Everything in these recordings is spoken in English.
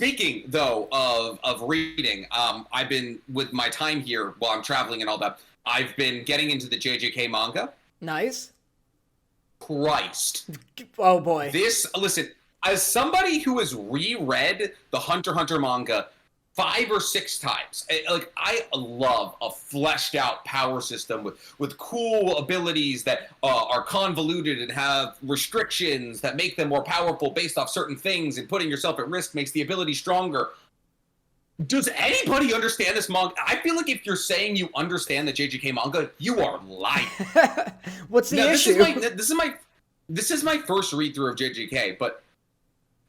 speaking though of reading, I've been with my time here while I'm traveling and all that. I've been getting into the JJK manga. Nice. Christ. Oh boy. Listen, as somebody who has reread the Hunter x Hunter manga 5 or 6 times, I love a fleshed out power system with cool abilities that are convoluted and have restrictions that make them more powerful based off certain things, and putting yourself at risk makes the ability stronger. Does anybody understand this manga? I feel like if you're saying you understand the JJK manga, you are lying. What's the issue? This is my first read through of JJK, but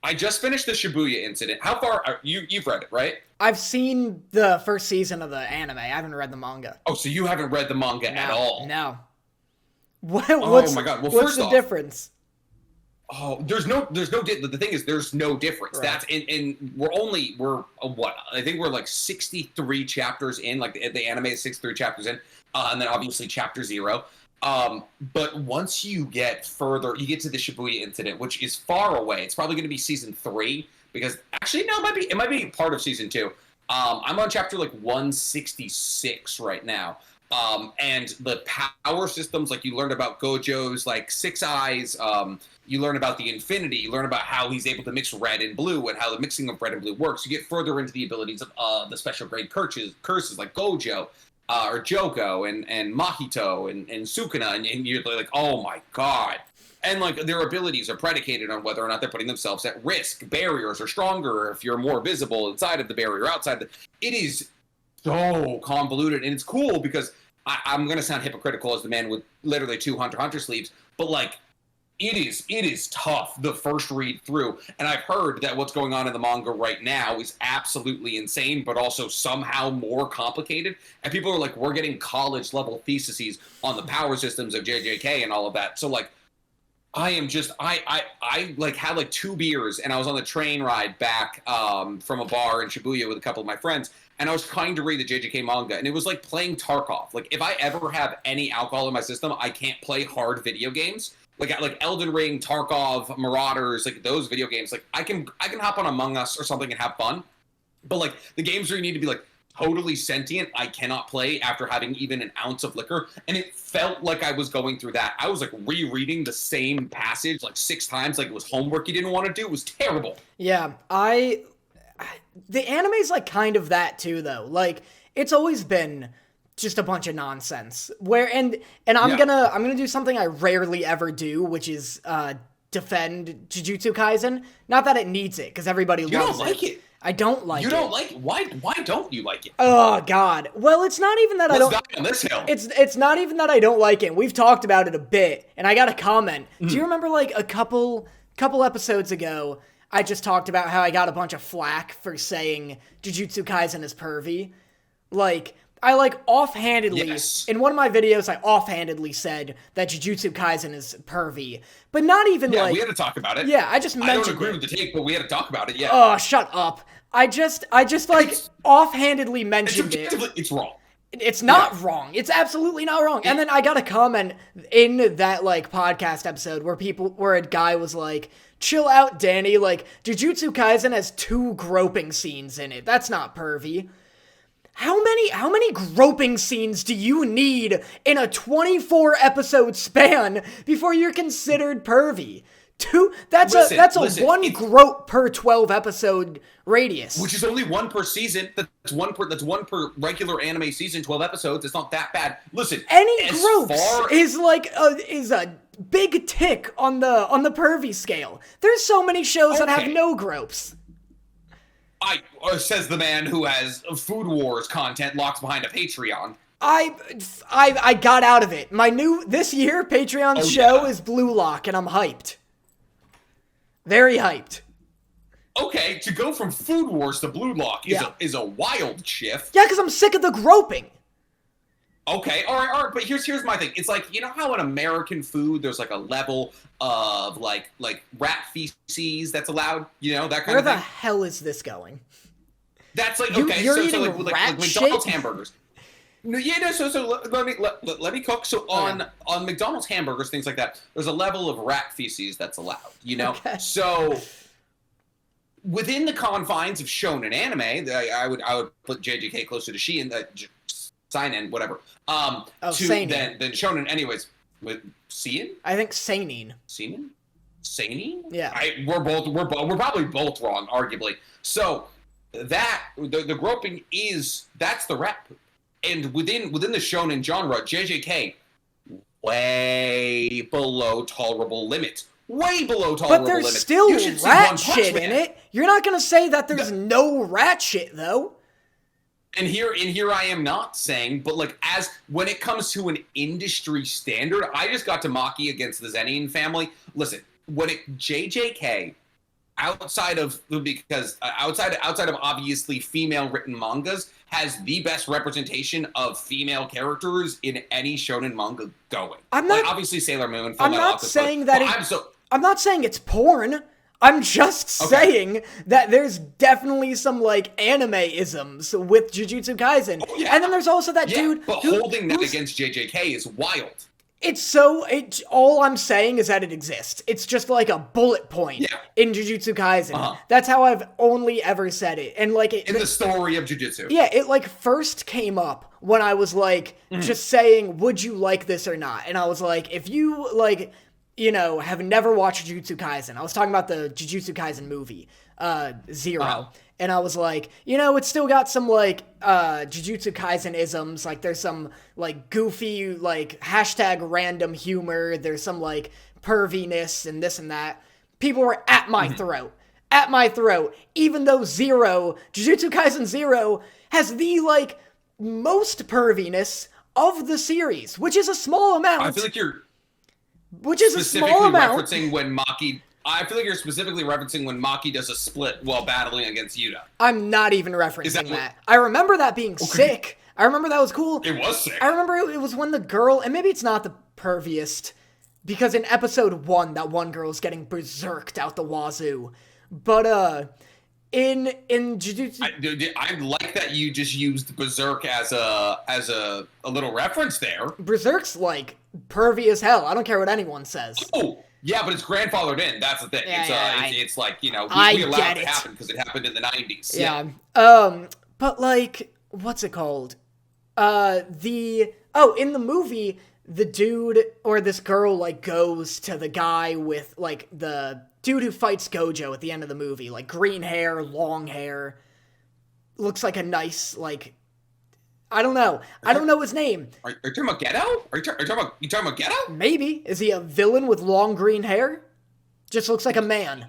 I just finished the Shibuya incident. How far you've read it, right? I've seen the first season of the anime. I haven't read the manga. Oh, so you haven't read the manga at all? No. Oh my god! Well, what's the difference? Oh, the thing is, there's no difference. Right. That's and we're what? I think we're like 63 chapters in. Like the anime is 63 chapters in, and then obviously chapter 0. But once you get further, you get to the Shibuya incident, which is far away. It's probably going to be season 3, because actually no, it might be part of season 2. I'm on chapter like 166 right now. And the power systems, like you learned about Gojo's like 6 eyes. You learn about the infinity. You learn about how he's able to mix red and blue, and how the mixing of red and blue works. You get further into the abilities of the special grade curses like Gojo. Or Jogo and Mahito and Sukuna, and you're like, oh my god. And like their abilities are predicated on whether or not they're putting themselves at risk. Barriers are stronger if you're more visible inside of the barrier, outside. It is so convoluted, and it's cool because I'm going to sound hypocritical as the man with literally 2 Hunter x Hunter sleeves, but like it is tough the first read through, and I've heard that what's going on in the manga right now is absolutely insane, but also somehow more complicated. And people are like, we're getting college level theses on the power systems of JJK and all of that. So like, I like had like 2 beers, and I was on the train ride back from a bar in Shibuya with a couple of my friends, and I was trying to read the JJK manga, and it was like playing Tarkov. Like if I ever have any alcohol in my system, I can't play hard video games. Like Elden Ring, Tarkov, Marauders, like those video games, like I can hop on Among Us or something and have fun. But like the games where you need to be like totally sentient, I cannot play after having even an ounce of liquor. And it felt like I was going through that. I was like rereading the same passage like 6 times, like it was homework you didn't want to do. It was terrible. Yeah, the anime's like kind of that too, though. Like it's always been just a bunch of nonsense. And I'm gonna do something I rarely ever do, which is defend Jujutsu Kaisen. Not that it needs it, because everybody loves it. You don't like it. I don't like it. You don't like it? Why don't you like it? Oh god. Well, it's not even that I don't. Let's die on this hill. It's not even that I don't like it. We've talked about it a bit, and I got a comment. Do you remember like a couple episodes ago, I just talked about how I got a bunch of flack for saying Jujutsu Kaisen is pervy? Like, I offhandedly, in one of my videos, I offhandedly said that Jujutsu Kaisen is pervy, but not even we had to talk about it. Yeah, I just mentioned it. I don't agree with the take, but we had to talk about it, yeah. Oh, shut up. I just offhandedly mentioned it. It's wrong. It's not wrong. It's absolutely not wrong. And then I got a comment in that, like, podcast episode where a guy was like, chill out, Danny, like, Jujutsu Kaisen has 2 groping scenes in it. That's not pervy. How many groping scenes do you need in a 24 episode span before you're considered pervy? 2, that's a 1 grope per 12 episode radius. Which is only 1 per season. That's one per regular anime season, 12 episodes. It's not that bad. Listen, any gropes is a big tick on the pervy scale. There's so many shows that have no gropes. Says the man who has Food Wars content locked behind a Patreon. I got out of it. This year Patreon's show is Blue Lock, and I'm hyped. Very hyped. Okay, to go from Food Wars to Blue Lock is a wild shift. Yeah, because I'm sick of the groping. Okay, all right, but here's my thing. It's like, you know how in American food there's like a level of like rat feces that's allowed, you know, that kind of thing? Where the hell is this going? That's like, you're eating like McDonald's hamburgers. No, so let me cook. So on McDonald's hamburgers, things like that, there's a level of rat feces that's allowed, you know? Okay. So within the confines of shonen anime, I would put JJK closer to seinen, whatever. Seinen. Than shonen. Anyways, with seinen? I think seinen. Seinen? Seinen? Yeah. We're probably both wrong, arguably. So that the groping that's the rep, and within the shonen genre, JJK way below tolerable limit. Way below tolerable limit. But there's still rat shit in it. You're not gonna say that there's no rat shit though. And here I am not saying, but like when it comes to an industry standard, I just got to Maki against the Zenin family. Listen, JJK outside of obviously female written mangas has the best representation of female characters in any shonen manga going. Obviously Sailor Moon. I'm not saying it's porn. I'm just saying that there's definitely some like anime-isms with Jujutsu Kaisen. Oh, yeah. And then there's also that dude. But holding that against JJK is wild. All I'm saying is that it exists. It's just like a bullet point in Jujutsu Kaisen. Uh-huh. That's how I've only ever said it. And like in the story of Jujutsu. Yeah, it like first came up when I was like just saying, would you like this or not? And I was like, if you like, have never watched Jujutsu Kaisen. I was talking about the Jujutsu Kaisen movie, Zero. Uh-huh. And I was like, it's still got some, like, Jujutsu Kaisen-isms. Like, there's some, like, goofy, like, hashtag random humor. There's some, like, perviness and this and that. People were at my throat. At my throat. Even though Jujutsu Kaisen Zero, has the, like, most perviness of the series. Which is a small amount. I feel like you're... Which is a small amount. Referencing when Maki... I feel like you're specifically referencing when Maki does a split while battling against Yuta. I'm not even referencing that. I remember that being sick. I remember that was cool. It was sick. I remember it was when the girl, and maybe it's not the perviest, because in episode 1, that one girl's getting berserked out the wazoo. But, in Jujutsu... I like that you just used Berserk as a little reference there. Berserk's, like, pervy as hell. I don't care what anyone says. Oh! Yeah, but it's grandfathered in. That's the thing. It's like, we allowed it to happen because it happened in the 90s. Yeah. But like, what's it called? In the movie, the dude or this girl like goes to the guy with like the dude who fights Gojo at the end of the movie, like green hair, long hair, looks like a nice like. I don't know. I don't know his name. Are you talking about Geto? Are you talking about Geto? Maybe. Is he a villain with long green hair? Just looks like a man.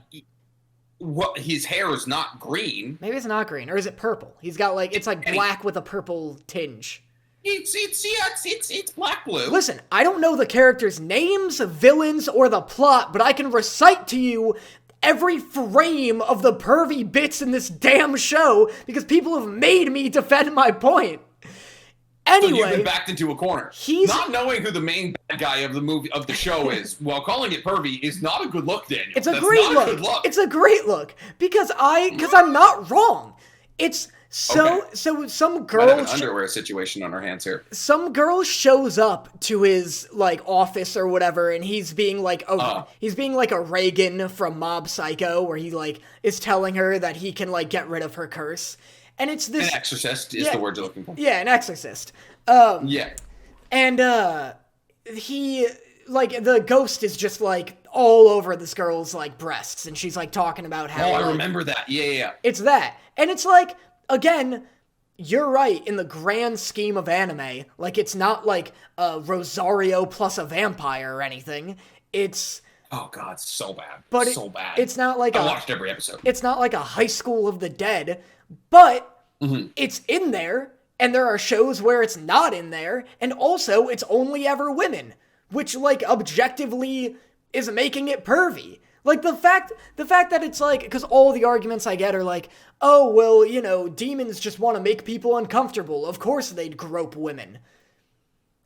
Well, his hair is not green. Maybe it's not green. Or is it purple? He's got like, it's like black with a purple tinge. It's black blue. Listen, I don't know the characters' names, villains, or the plot, but I can recite to you every frame of the pervy bits in this damn show because people have made me defend my point. Anyway, so you've been backed into a corner. Not knowing who the main bad guy of the show is, while calling it pervy, is not a good look, Daniel. It's a great look. It's a great look because I'm not wrong. It's so some girl have an underwear situation on her hands here. Some girl shows up to his like office or whatever, and he's being like a Reagan from Mob Psycho, where he like is telling her that he can like get rid of her curse. And it's this... An exorcist is the word you're looking for. Yeah, an exorcist. Yeah. And, he... Like, the ghost is just, like, all over this girl's, like, breasts. And she's, like, talking about how... I remember that. Yeah. It's that. And it's, like, again, you're right. In the grand scheme of anime, like, it's not, like, a Rosario plus a vampire or anything. It's... Oh, God, so bad. But so bad. It's not like I watched every episode. It's not like a High School of the Dead... But it's in there, and there are shows where it's not in there, and also it's only ever women, which, like, objectively is making it pervy. Like, the fact that it's, like, because all the arguments I get are like, oh, well, demons just want to make people uncomfortable. Of course they'd grope women.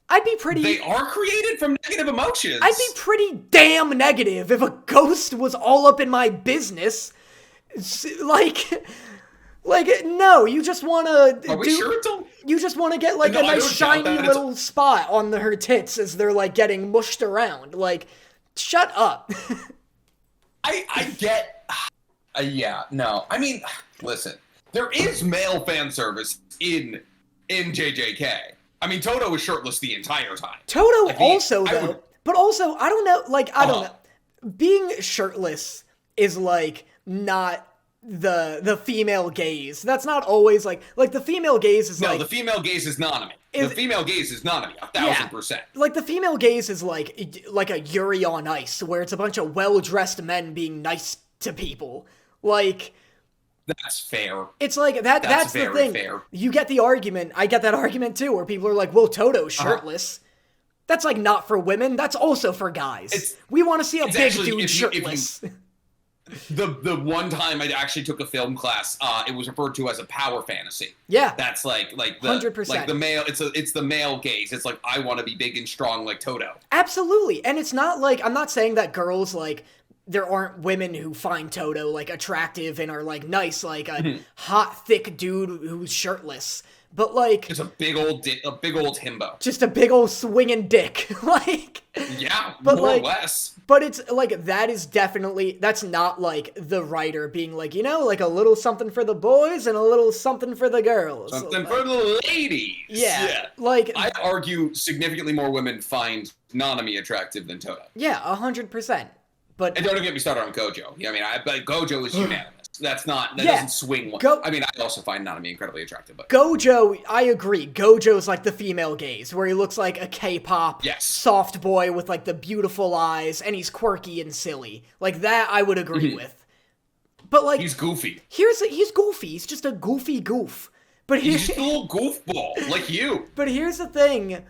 I'd be pretty... They are created from negative emotions. I'd be pretty damn negative if a ghost was all up in my business. Like, no, you just want to Are we sure it's all... You just want to get, like, a nice shiny little spot on her tits as they're, like, getting mushed around. Like, shut up. I get... Yeah, no. I mean, listen, there is male fan service in JJK. I mean, Toto was shirtless the entire time. Toto Like, also, though, but also, I don't know, like, I don't know. Being shirtless is, like, not the female gaze. That's not always, like, the female gaze is, No, the female gaze is Nanami. The female gaze is Nanami, 1,000%. Like, the female gaze is, like a Yuri on Ice, where it's a bunch of well-dressed men being nice to people. Like... That's fair. It's like, that's the thing. Fair. You get the argument, I get that argument too, where people are like, well, Toto's shirtless. That's, like, not for women, that's also for guys. We want to see a big dude shirtless. The one time I actually took a film class, it was referred to as a power fantasy. Yeah. That's like the 100%. Like the male, it's the male gaze. It's like, I want to be big and strong like Toto. Absolutely. And it's not like, I'm not saying that girls, like, there aren't women who find Toto, like, attractive and are, like, nice, like a hot, thick dude who's shirtless. But, like... Just a big old himbo. Just a big old swinging dick. Like... Yeah, but more like, or less. But it's, like, that is definitely... That's not, like, the writer being like, you know, like, a little something for the boys and a little something for the girls. Something for the ladies. Yeah. Like... I argue significantly more women find Nanami attractive than Toto. Yeah, 100%. But, and don't get me started on Gojo. Yeah, I mean, but Gojo is unanimous. That doesn't swing one. I mean, I also find Nanami incredibly attractive, but Gojo, I agree. Gojo's like the female gaze, where he looks like a K-pop soft boy with like the beautiful eyes, and he's quirky and silly. Like that, I would agree with. But like, he's goofy. He's goofy. He's just a goofy goof. But he's just a little goofball, like you. But here's the thing.